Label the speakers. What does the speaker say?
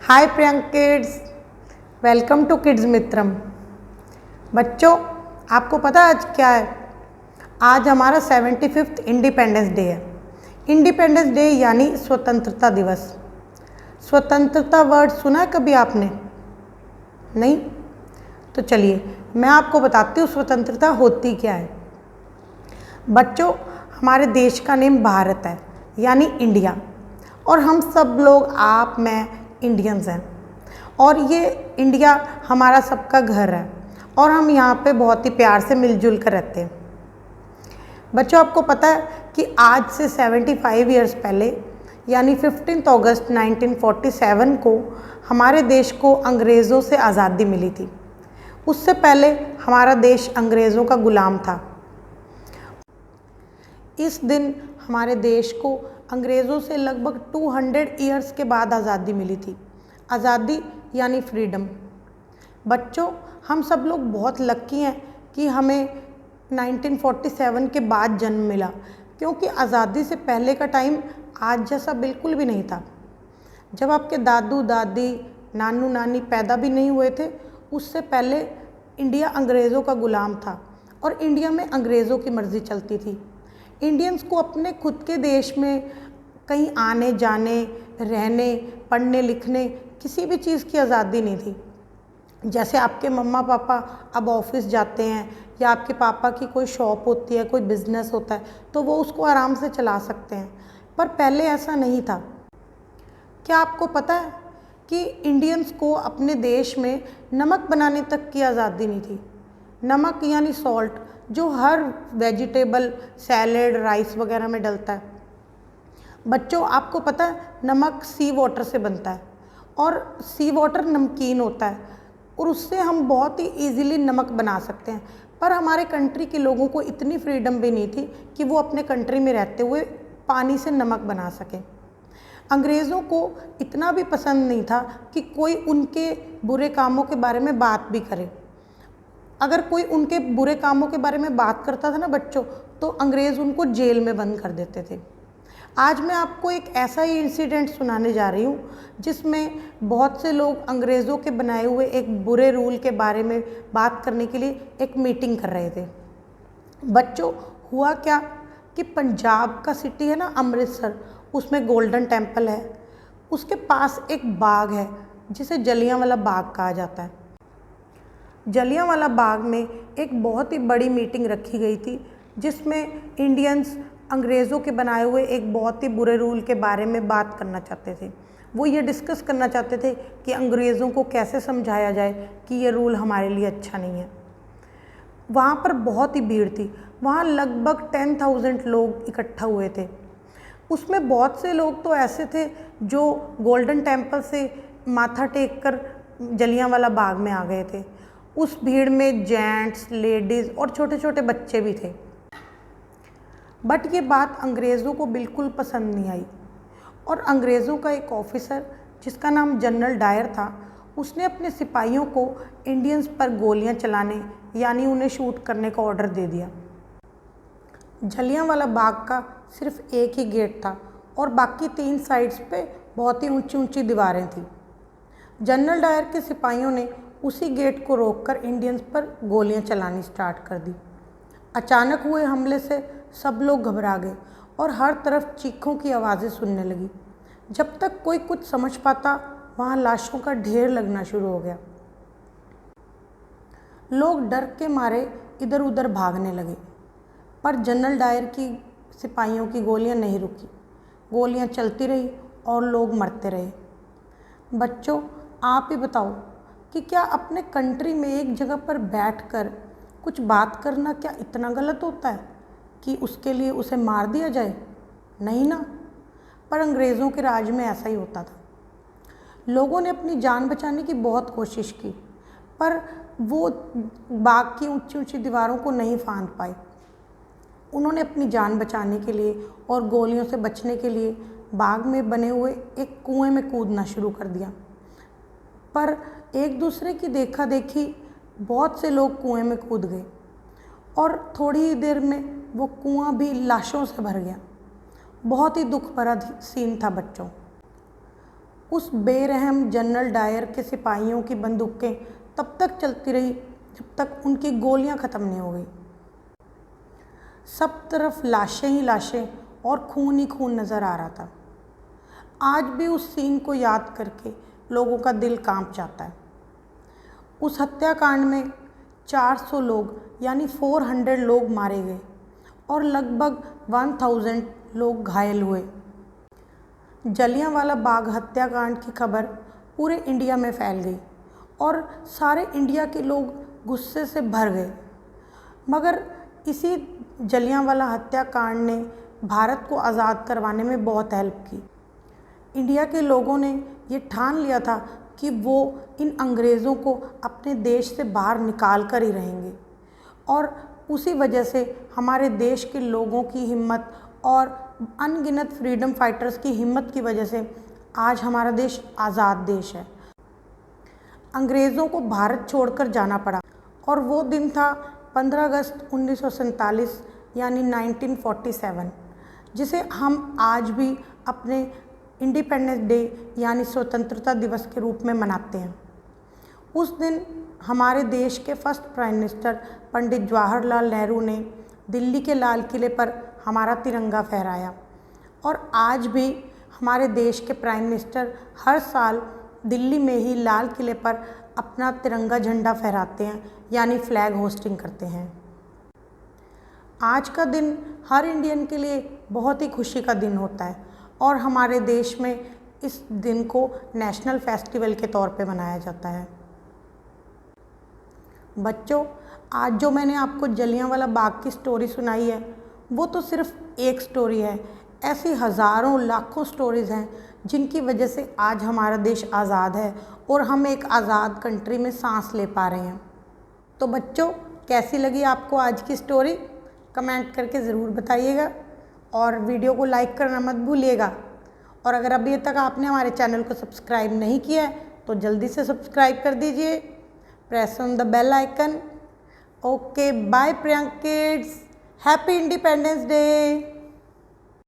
Speaker 1: Hi Priyank kids, welcome to kids Mitram. बच्चों, आपको पता है आज क्या है? आज हमारा 75th इंडिपेंडेंस डे है। इंडिपेंडेंस डे यानी स्वतंत्रता दिवस। स्वतंत्रता वर्ड सुना है कभी आपने? नहीं? तो चलिए मैं आपको बताती हूँ स्वतंत्रता होती क्या है। बच्चों, हमारे देश का नेम भारत है यानी इंडिया, और हम सब लोग आप मैं इंडियंस हैं, और ये इंडिया हमारा सबका घर है और हम यहाँ पे बहुत ही प्यार से मिलजुल कर रहते हैं। बच्चों, आपको पता है कि आज से 75 ईयर्स पहले यानी 15 अगस्त 1947 को हमारे देश को अंग्रेज़ों से आज़ादी मिली थी। उससे पहले हमारा देश अंग्रेज़ों का गुलाम था। इस दिन हमारे देश को अंग्रेज़ों से लगभग 200 ईयर्स के बाद आज़ादी मिली थी। आज़ादी यानी फ्रीडम। बच्चों, हम सब लोग बहुत लकी हैं कि हमें 1947 के बाद जन्म मिला, क्योंकि आज़ादी से पहले का टाइम आज जैसा बिल्कुल भी नहीं था। जब आपके दादू दादी नानू नानी पैदा भी नहीं हुए थे, उससे पहले इंडिया अंग्रेज़ों का गुलाम था और इंडिया में अंग्रेज़ों की मर्ज़ी चलती थी। इंडियंस को अपने खुद के देश में कहीं आने जाने, रहने, पढ़ने लिखने किसी भी चीज़ की आज़ादी नहीं थी। जैसे आपके मम्मा पापा अब ऑफिस जाते हैं या आपके पापा की कोई शॉप होती है, कोई बिज़नेस होता है, तो वो उसको आराम से चला सकते हैं, पर पहले ऐसा नहीं था। क्या आपको पता है कि इंडियंस को अपने देश में नमक बनाने तक की आज़ादी नहीं थी? नमक यानी सॉल्ट, जो हर वेजिटेबल, सैलेड, राइस वगैरह में डलता है। बच्चों, आपको पता है नमक सी वाटर से बनता है और सी वाटर नमकीन होता है और उससे हम बहुत ही इजीली नमक बना सकते हैं। पर हमारे कंट्री के लोगों को इतनी फ्रीडम भी नहीं थी कि वो अपने कंट्री में रहते हुए पानी से नमक बना सकें। अंग्रेज़ों को इतना भी पसंद नहीं था कि कोई उनके बुरे कामों के बारे में बात भी करे। अगर कोई उनके बुरे कामों के बारे में बात करता था ना बच्चों, तो अंग्रेज़ उनको जेल में बंद कर देते थे। आज मैं आपको एक ऐसा ही इंसिडेंट सुनाने जा रही हूँ जिसमें बहुत से लोग अंग्रेज़ों के बनाए हुए एक बुरे रूल के बारे में बात करने के लिए एक मीटिंग कर रहे थे। बच्चों, हुआ क्या कि पंजाब का सिटी है ना अमृतसर, उसमें गोल्डन टेम्पल है। उसके पास एक बाग है जिसे जलियांवाला बाग कहा जाता है। जलियांवाला बाग में एक बहुत ही बड़ी मीटिंग रखी गई थी जिसमें इंडियंस अंग्रेज़ों के बनाए हुए एक बहुत ही बुरे रूल के बारे में बात करना चाहते थे। वो ये डिस्कस करना चाहते थे कि अंग्रेज़ों को कैसे समझाया जाए कि ये रूल हमारे लिए अच्छा नहीं है। वहाँ पर बहुत ही भीड़ थी। वहाँ लगभग 10,000 लोग इकट्ठा हुए थे। उसमें बहुत से लोग तो ऐसे थे जो गोल्डन टेम्पल से माथा टेक कर जलियांवाला बाग में आ गए थे। उस भीड़ में जेंट्स, लेडीज़ और छोटे छोटे बच्चे भी थे। बट ये बात अंग्रेज़ों को बिल्कुल पसंद नहीं आई और अंग्रेज़ों का एक ऑफिसर जिसका नाम जनरल डायर था, उसने अपने सिपाहियों को इंडियंस पर गोलियां चलाने यानी उन्हें शूट करने का ऑर्डर दे दिया। जलियांवाला बाग का सिर्फ एक ही गेट था और बाकी 3 साइड्स पे बहुत ही ऊंची ऊंची दीवारें थी। जनरल डायर के सिपाहियों ने उसी गेट को रोककर इंडियंस पर गोलियां चलानी स्टार्ट कर दी। अचानक हुए हमले से सब लोग घबरा गए और हर तरफ चीखों की आवाज़ें सुनने लगी। जब तक कोई कुछ समझ पाता, वहाँ लाशों का ढेर लगना शुरू हो गया। लोग डर के मारे इधर उधर भागने लगे, पर जनरल डायर की सिपाहियों की गोलियां नहीं रुकी। गोलियां चलती रही और लोग मरते रहे। बच्चों, आप ही बताओ कि क्या अपने कंट्री में एक जगह पर बैठकर कुछ बात करना क्या इतना गलत होता है कि उसके लिए उसे मार दिया जाए? नहीं ना। पर अंग्रेज़ों के राज में ऐसा ही होता था। लोगों ने अपनी जान बचाने की बहुत कोशिश की, पर वो बाग की ऊंची ऊंची दीवारों को नहीं फांद पाए। उन्होंने अपनी जान बचाने के लिए और गोलियों से बचने के लिए बाग में बने हुए एक कुएं में कूदना शुरू कर दिया। पर एक दूसरे की देखा देखी बहुत से लोग कुएं में कूद गए और थोड़ी ही देर में वो कुआं भी लाशों से भर गया। बहुत ही दुख भरा सीन था बच्चों। उस बेरहम जनरल डायर के सिपाहियों की बंदूकें तब तक चलती रही जब तक उनकी गोलियां ख़त्म नहीं हो गई। सब तरफ लाशें ही लाशें और खून ही खून नज़र आ रहा था। आज भी उस सीन को याद करके लोगों का दिल कांप जाता है। उस हत्याकांड में 400 लोग यानी 400 लोग मारे गए और लगभग 1000 लोग घायल हुए। जलियांवाला बाग हत्याकांड की खबर पूरे इंडिया में फैल गई और सारे इंडिया के लोग गुस्से से भर गए। मगर इसी जलियांवाला हत्याकांड ने भारत को आज़ाद करवाने में बहुत हेल्प की। इंडिया के लोगों ने ये ठान लिया था कि वो इन अंग्रेज़ों को अपने देश से बाहर निकाल कर ही रहेंगे और उसी वजह से हमारे देश के लोगों की हिम्मत और अनगिनत फ्रीडम फाइटर्स की हिम्मत की वजह से आज हमारा देश आज़ाद देश है। अंग्रेज़ों को भारत छोड़कर जाना पड़ा और वो दिन था 15 अगस्त 1947 यानी 1947, जिसे हम आज भी अपने इंडिपेंडेंस डे यानी स्वतंत्रता दिवस के रूप में मनाते हैं। उस दिन हमारे देश के first prime minister Pandit Jawaharlal Nehru ने दिल्ली के लाल किले पर हमारा तिरंगा फहराया और आज भी हमारे देश के प्राइम मिनिस्टर हर साल दिल्ली में ही लाल किले पर अपना तिरंगा झंडा फहराते हैं यानी फ्लैग होस्टिंग करते हैं। आज का दिन हर इंडियन के लिए बहुत ही खुशी का दिन होता है और हमारे देश में इस दिन को नेशनल फेस्टिवल के तौर पे मनाया जाता है। बच्चों, आज जो मैंने आपको जलियांवाला बाग की स्टोरी सुनाई है वो तो सिर्फ एक स्टोरी है। ऐसी हज़ारों लाखों स्टोरीज़ हैं जिनकी वजह से आज हमारा देश आज़ाद है और हम एक आज़ाद कंट्री में सांस ले पा रहे हैं। तो बच्चों, कैसी लगी आपको आज की स्टोरी? कमेंट करके ज़रूर बताइएगा और वीडियो को लाइक करना मत भूलिएगा। और अगर अभी तक आपने हमारे चैनल को सब्सक्राइब नहीं किया है तो जल्दी से सब्सक्राइब कर दीजिए। Press on the bell icon. Okay, bye Priyank kids, happy independence day.